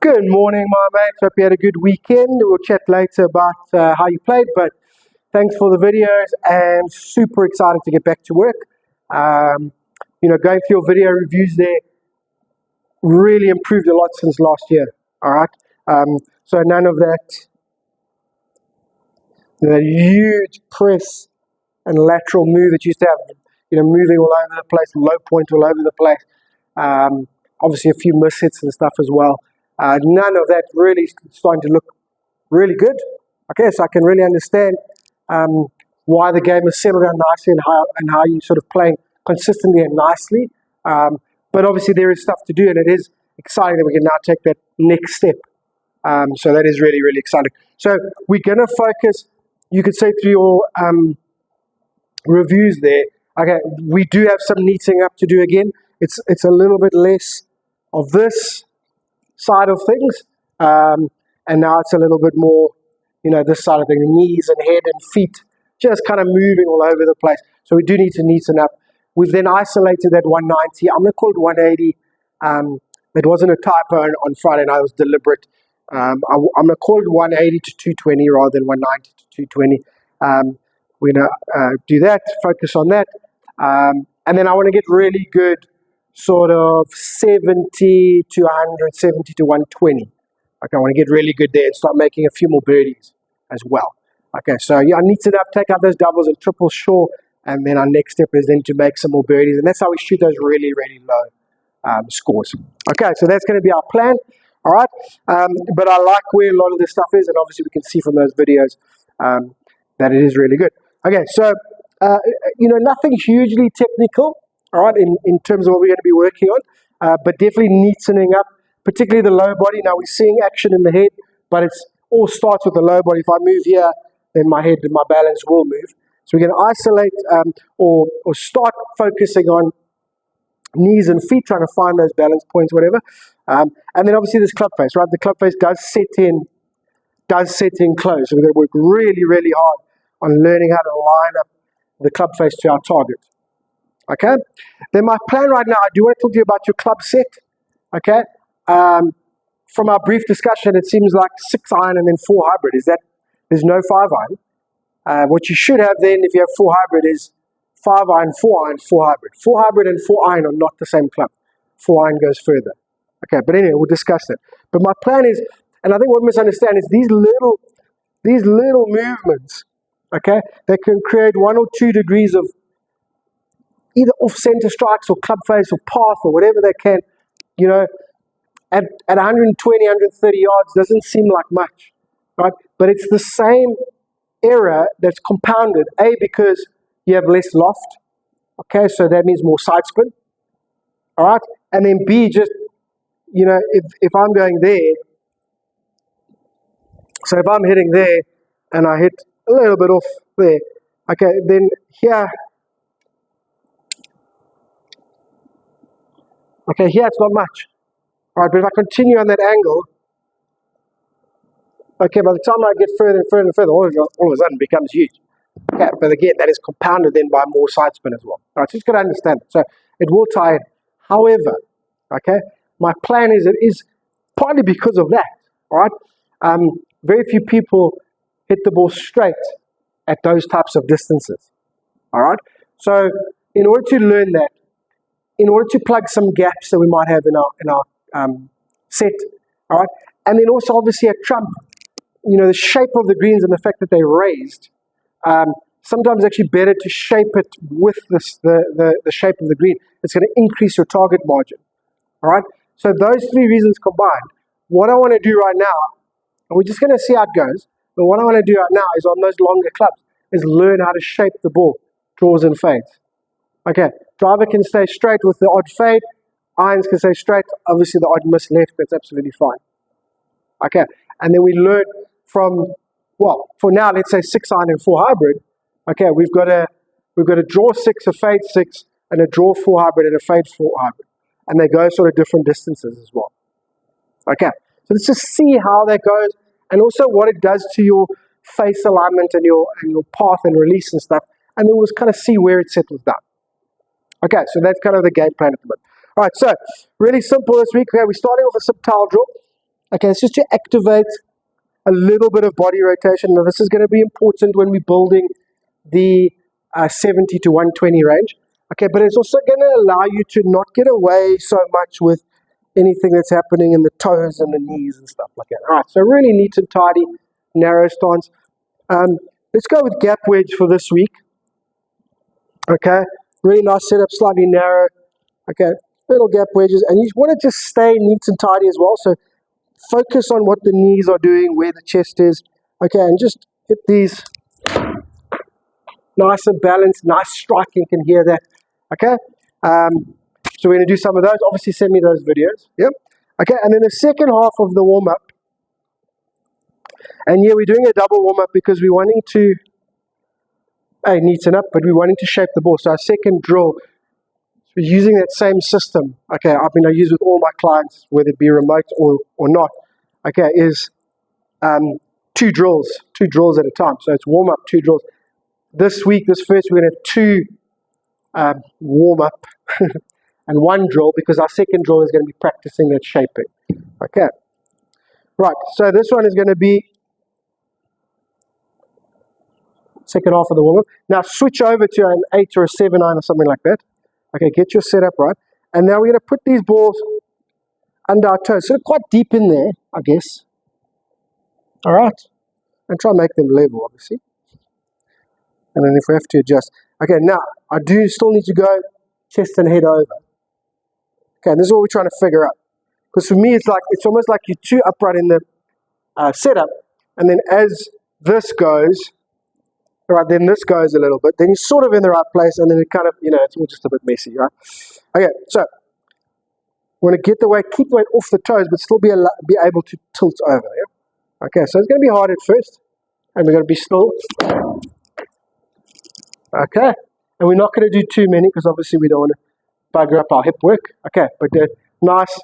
Good morning, my mates. Hope you had a good weekend. We'll chat later about how you played, but thanks for the videos and super excited to get back to work. Going through your video reviews there really improved a lot since last year. All right. So none of that, huge press and lateral move that you used to have, moving all over the place, low point all over the place. Obviously a few miss hits and stuff as well. None of that really starting to look really good. Okay, so I can really understand why the game has settled down nicely and how you sort of playing consistently and nicely. But obviously there is stuff to do, and it is exciting that we can now take that next step. So that is really, really exciting. So we're going to focus, you could say, through your reviews there. Okay, we do have some neating up to do again. It's a little bit less of this side of things, and now it's a little bit more, this side of things, knees and head and feet, just kind of moving all over the place. So we do need to neaten up. We've then isolated that 190. I'm going to call it 180. It wasn't a typo on Friday night. It was deliberate. I'm going to call it 180 to 220 rather than 190 to 220. We're going to do that, focus on that. And then I want to get really good sort of 70 to 100, 70 to 120. Okay, I want to get really good there and start making a few more birdies as well. Okay, so yeah, I need to take out those doubles and triples, sure. And then our next step is then to make some more birdies. And that's how we shoot those really, really low scores. Okay, so that's going to be our plan. All right, but I like where a lot of this stuff is, and obviously we can see from those videos that it is really good. Okay, so, nothing hugely technical, all right, in terms of what we're going to be working on, but definitely neatening up, particularly the low body. Now we're seeing action in the head, but it all starts with the low body. If I move here, then my head and my balance will move. So we're going to isolate or start focusing on knees and feet, trying to find those balance points, whatever. And then obviously this club face, right? The club face does set in close. So we're going to work really, really hard on learning how to line up the club face to our target. Okay? Then my plan right now, I do want to talk to you about your club set. Okay? From our brief discussion, it seems like 6-iron and then 4 hybrid. There's no 5-iron. What you should have then, if you have 4 hybrid, is 5-iron, 4-iron, 4 hybrid. 4 hybrid and 4-iron are not the same club. 4-iron goes further. Okay, but anyway, we'll discuss that. But my plan is, and I think what we misunderstand is these little movements, okay, that can create 1 or 2 degrees of either off-center strikes or club face or path or whatever they can, at 120, 130 yards doesn't seem like much, right? But it's the same error that's compounded, A, because you have less loft, okay, so that means more side spin, all right? And then B, just, if I'm going there, so if I'm hitting there and I hit a little bit off there, okay, then here, here it's not much. All right, but if I continue on that angle, okay, by the time I get further and further and further, all of a sudden it becomes huge. Okay, but again, that is compounded then by more side spin as well. All right, so just got to understand it. So it will tie in. However, okay, my plan is it is partly because of that. All right, very few people hit the ball straight at those types of distances. All right, so in order to learn that, in order to plug some gaps that we might have in our set, all right, and then also obviously at Trump, the shape of the greens and the fact that they're raised, sometimes it's actually better to shape it with the shape of the green. It's going to increase your target margin, all right? So those 3 reasons combined, what I want to do right now, and we're just going to see how it goes, but what I want to do right now is on those longer clubs, is learn how to shape the ball, draws and fades. Okay, driver can stay straight with the odd fade, irons can stay straight, obviously the odd miss left, that's absolutely fine. Okay, and then we learn from, well, for now, let's say 6-iron and 4 hybrid. Okay, we've got a draw 6, a fade 6, and a draw 4 hybrid and a fade 4 hybrid. And they go sort of different distances as well. Okay, so let's just see how that goes, and also what it does to your face alignment and your path and release and stuff, and then we'll kind of see where it settles down. Okay, so that's kind of the game plan at the moment. All right, so really simple this week. Okay, we're starting off a subtile draw. Okay, it's just to activate a little bit of body rotation. Now, this is going to be important when we're building the 70 to 120 range. Okay, but it's also going to allow you to not get away so much with anything that's happening in the toes and the knees and stuff like that. All right, so really neat and tidy, narrow stance. Let's go with gap wedge for this week. Okay, really nice setup, slightly narrow. Okay, little gap wedges, and you want to just stay neat and tidy as well. So focus on what the knees are doing, where the chest is. Okay, and just hit these nice and balanced, nice striking. You can hear that. Okay, so we're going to do some of those. Obviously, send me those videos. Yep. Okay, and then the second half of the warm up. And here we're doing a double warm up because we're wanting to neaten up, but we're wanting to shape the ball. So our second drill, we're using that same system. Okay, I use with all my clients, whether it be remote or not. Okay, is two drills at a time. So it's warm up, two drills. This week, this first, we're going to have two warm up and one drill because our second drill is going to be practicing that shaping. Okay, right. So this one is going to be second half of the warm up. Now switch over to an 8 or a 7 iron or something like that. Okay, get your setup right. And now we're going to put these balls under our toes. So quite deep in there, I guess. All right. And try and make them level, obviously. And then if we have to adjust. Okay, now, I do still need to go chest and head over. Okay, and this is what we're trying to figure out. Because for me, it's almost like you're too upright in the setup. And then as this goes, right, then this goes a little bit, then you're sort of in the right place, and then it kind of, it's all just a bit messy, right? Okay, so we're going to get the weight, keep the weight off the toes, but still be able to tilt over, yeah? Okay, so it's going to be hard at first, and we're going to be still. Okay, and we're not going to do too many, because obviously we don't want to bugger up our hip work. Okay, but the nice,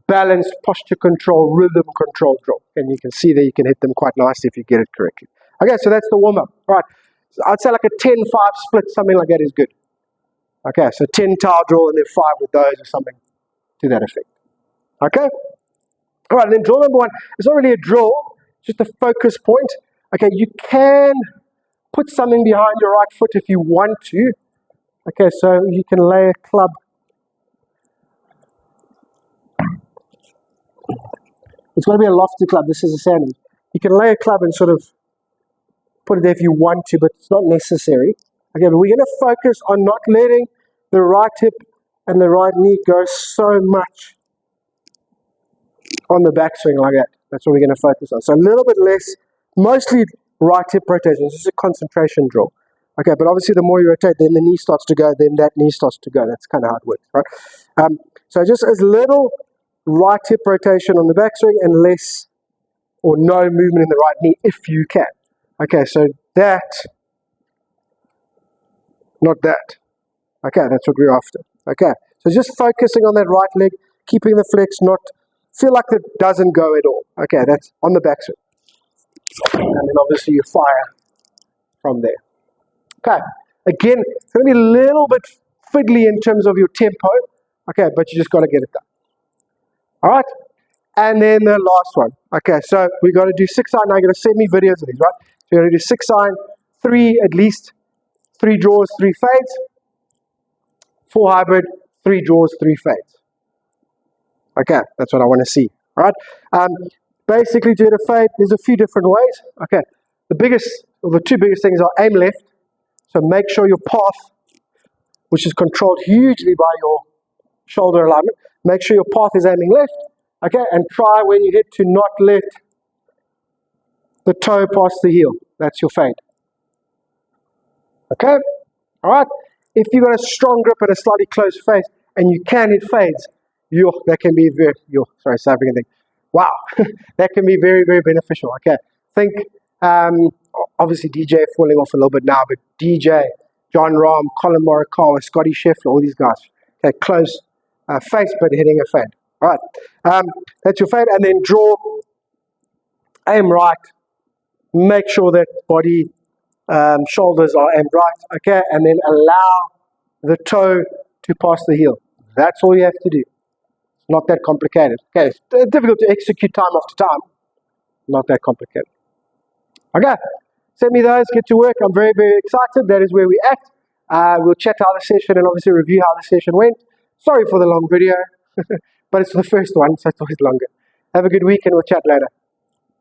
balanced posture control, rhythm control drill, and you can see that you can hit them quite nicely if you get it correctly. Okay, so that's the warm-up. Right, so I'd say like a 10-5 split, something like that is good. Okay, so 10 towel drill and then 5 with those or something to that effect. Okay? All right, and then drill number 1, it's not really a drill, it's just a focus point. Okay, you can put something behind your right foot if you want to. Okay, so you can lay a club. It's going to be a lofty club, this is a sandwich. You can lay a club and sort of put it there if you want to, but it's not necessary. Okay, but we're going to focus on not letting the right hip and the right knee go so much on the backswing like that. That's what we're going to focus on. So a little bit less, mostly right hip rotation. This is a concentration drill. Okay, but obviously the more you rotate, then the knee starts to go, then that knee starts to go. That's kind of how it works, right? So just as little right hip rotation on the backswing and less or no movement in the right knee if you can. Okay, so that, not that. Okay, that's what we're after. Okay, so just focusing on that right leg, keeping the flex, not feel like it doesn't go at all. Okay, that's on the backswing. And then obviously you fire from there. Okay, again, it's going to be a little bit fiddly in terms of your tempo. Okay, but you just got to get it done. All right, and then the last one. Okay, so we got to do 6 iron. Now you're going to send me videos of these, right? So you're going to do 6 iron, 3 at least, 3 draws, 3 fades, 4 hybrid, 3 draws, 3 fades. Okay, that's what I want to see. All right. Basically, to hit a fade, there's a few different ways. Okay, the 2 biggest things are aim left. So make sure your path, which is controlled hugely by your shoulder alignment, make sure your path is aiming left. Okay, and try when you hit to not let the toe pass the heel. That's your fade. Okay, all right. If you've got a strong grip and a slightly closed face, and you can hit fades, that can be very, South African thing. Wow, that can be very, very beneficial. Okay, think, obviously DJ falling off a little bit now, but DJ, John Rahm, Colin Morikawa, Scottie Scheffler, all these guys. Okay, close face, but hitting a fade. All right, that's your fade, and then draw, aim right, make sure that body, shoulders are aimed right, okay, and then allow the toe to pass the heel. That's all you have to do. Not that complicated. Okay, it's difficult to execute time after time. Not that complicated. Okay, send me those, get to work. I'm very, very excited. That is where we're at. We'll chat how the session and obviously review how the session went. Sorry for the long video, but it's the first one, so it's always longer. Have a good week and we'll chat later.